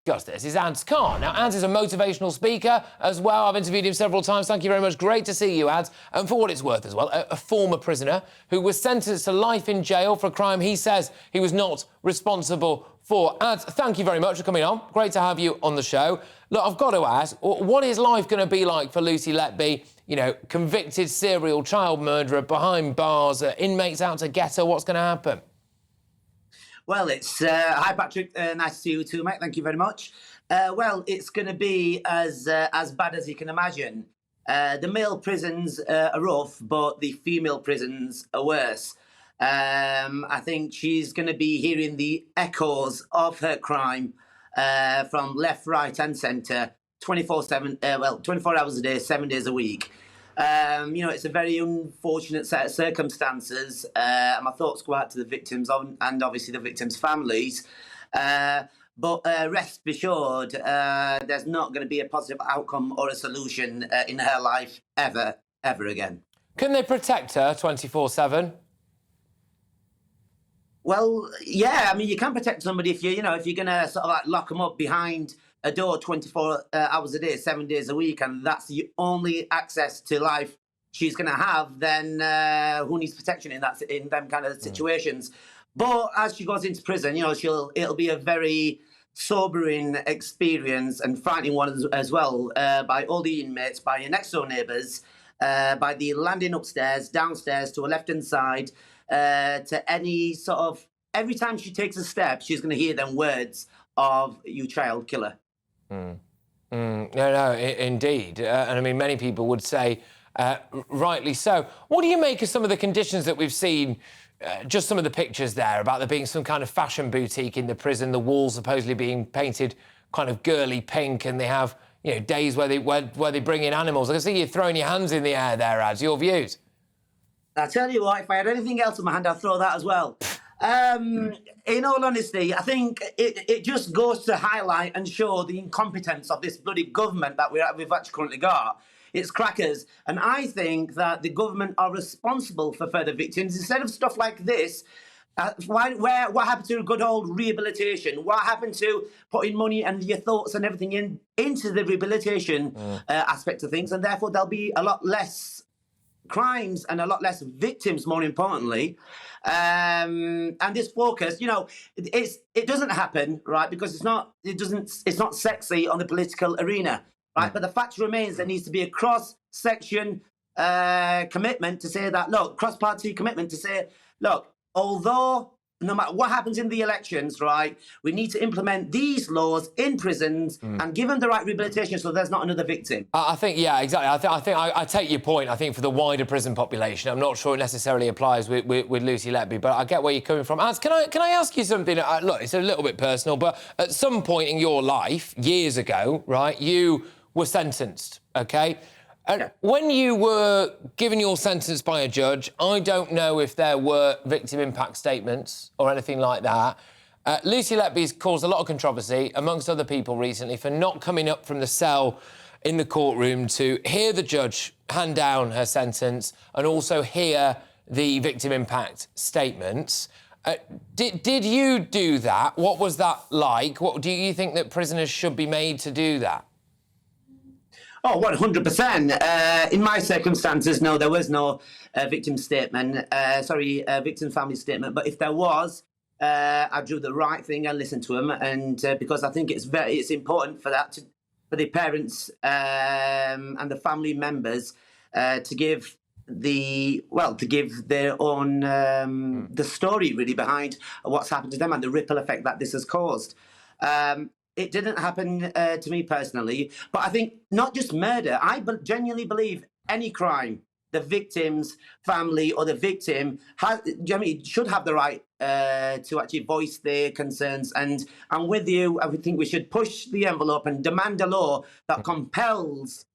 Justice is Adz Khan. Now, Adz is a motivational speaker as well. I've interviewed him several times. Thank you very much. Great to see you, Adz. And for what it's worth as well, a former prisoner who was sentenced to life in jail for a crime he says he was not responsible for. Adz, thank you very much for coming on. Great to have you on the show. Look, I've got to ask, what is life going to be like for Lucy Letby, you know, convicted serial child murderer behind bars, inmates out to get her? What's going to happen? Well, it's... hi, Patrick. Nice to see you too, mate. Thank you very much. Well, it's going to be as bad as you can imagine. The male prisons are rough, but the female prisons are worse. I think she's going to be hearing the echoes of her crime from left, right and centre, 24/7, 24 hours a day, 7 days a week. You know, it's a very unfortunate set of circumstances. My thoughts go out to the victims and obviously the victims' families. But rest be assured, there's not going to be a positive outcome or a solution in her life ever again. Can they protect her 24/7? Well, yeah, I mean, you can protect somebody if you're going to sort of like lock them up behind a door 24 hours a day, 7 days a week, and that's the only access to life she's going to have, then who needs protection in them kind of situations? But as she goes into prison, you know, it'll be a very sobering experience and frightening one as well, by all the inmates, by your next door neighbours, by the landing upstairs, downstairs, to a left-hand side, to any sort of... Every time she takes a step, she's going to hear them words of "you child killer." No, indeed. And I mean, many people would say, rightly so. What do you make of some of the conditions that we've seen, just some of the pictures there, about there being some kind of fashion boutique in the prison, the walls supposedly being painted kind of girly pink, and they have, you know, days where they bring in animals? I can see you throwing your hands in the air there, Adz. Your views? I tell you what, if I had anything else in my hand, I'd throw that as well. In all honesty, I think it just goes to highlight and show the incompetence of this bloody government that we've actually currently got. It's crackers. And I think that the government are responsible for further victims. Instead of stuff like this, what happened to good old rehabilitation? What happened to putting money and your thoughts and everything into the rehabilitation aspect of things? And therefore, there'll be a lot less crimes and a lot less victims, more importantly. And this focus, you know, it doesn't happen, right, because it's not sexy on the political arena, right? But the fact remains there needs to be a cross-section commitment to say that, look, cross-party commitment to say, look, although no matter what happens in the elections, right, we need to implement these laws in prisons and give them the right rehabilitation so there's not another victim. I think, yeah, exactly. I take your point. I think for the wider prison population, I'm not sure it necessarily applies with Lucy Letby, but I get where you're coming from. Adz, can I ask you something? Look, it's a little bit personal, but at some point in your life, years ago, right, you were sentenced, OK? And when you were given your sentence by a judge, I don't know if there were victim impact statements or anything like that. Lucy Letby's caused a lot of controversy, amongst other people recently, for not coming up from the cell in the courtroom to hear the judge hand down her sentence and also hear the victim impact statements. Did you do that? What was that like? What do you think that prisoners should be made to do that? Oh, 100%. In my circumstances, no, there was no victim statement. Victim family statement. But if there was, I do the right thing and listen to them, and because I think it's important for the parents and the family members to give their own the story really behind what's happened to them and the ripple effect that this has caused. It didn't happen to me personally, but I think not just murder. I genuinely believe any crime, the victim's family or the victim should have the right to actually voice their concerns. And I'm with you. I think we should push the envelope and demand a law that compels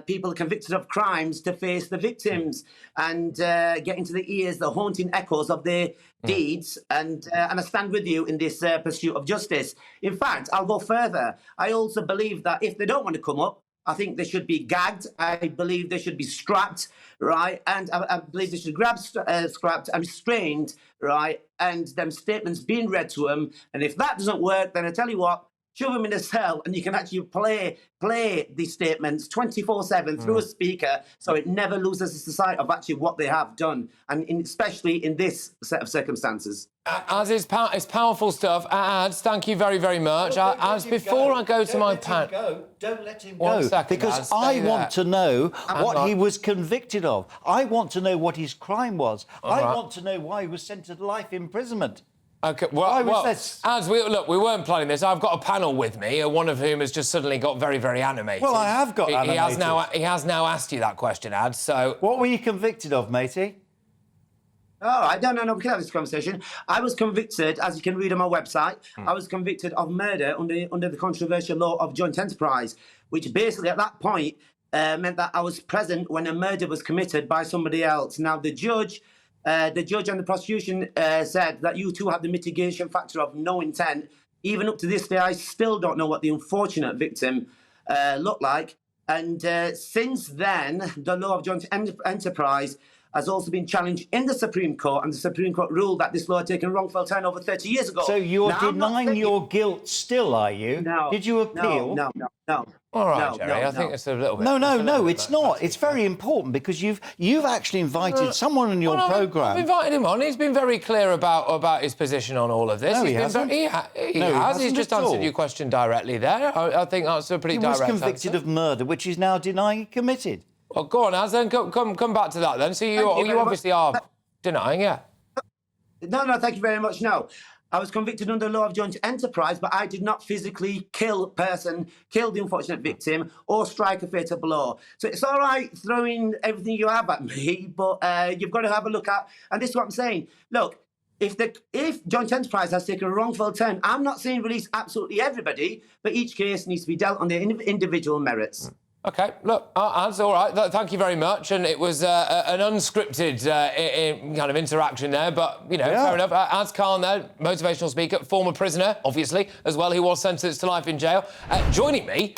people convicted of crimes to face the victims and get into the ears, the haunting echoes of their deeds. And I stand with you in this pursuit of justice. In fact, I'll go further. I also believe that if they don't want to come up, I think they should be gagged. I believe they should be strapped, right? And I believe they should strapped and restrained, right? And them statements being read to them. And if that doesn't work, then I tell you what, shove them in a cell, and you can actually play these statements 24/7 through a speaker, so it never loses the sight of actually what they have done, and especially in this set of circumstances. As it's powerful stuff. Adz, thank you very, very much. As before I go to my panel... Don't let him One go. second, because Adz, I stay want there. to know what on. he was convicted of. I want to know what his crime was. I right. want to know why he was sentenced to life imprisonment. OK, well, Adz, look, we weren't planning this. I've got a panel with me, one of whom has just suddenly got very, very animated. Well, I have got animated. He has now asked you that question, Adz, so... What were you convicted of, matey? All right, no, we can have this conversation. I was convicted, as you can read on my website, I was convicted of murder under the controversial law of joint enterprise, which basically at that point meant that I was present when a murder was committed by somebody else. Now, the judge and the prosecution said that you two have the mitigation factor of no intent. Even up to this day, I still don't know what the unfortunate victim looked like. And since then, the law of joint enterprise has also been challenged in the Supreme Court, and the Supreme Court ruled that this law had taken a wrongful turn over 30 years ago. So you're denying your guilt still, are you? No. Did you appeal? No. All right, Jerry, I think it's a little bit... No, it's not. It's very important because you've actually invited someone on your programme. I've invited him on. He's been very clear about his position on all of this. No, he hasn't. He has. He's just answered your question directly there. I think that's a pretty direct answer. He was convicted of murder, which he's now denying he committed. Well, go on, Az, then come back to that then. So you obviously are denying, yeah? No, thank you very much. No. I was convicted under the law of joint enterprise, but I did not physically kill the unfortunate victim, or strike a fatal blow. So it's all right throwing everything you have at me, but you've got to have a look at, and this is what I'm saying. Look, if joint enterprise has taken a wrongful turn, I'm not saying release absolutely everybody, but each case needs to be dealt on their individual merits. OK, look, Az, all right, thank you very much. And it was an unscripted kind of interaction there, but, fair enough. Adz Khan there, motivational speaker, former prisoner, obviously, as well, who was sentenced to life in jail. Joining me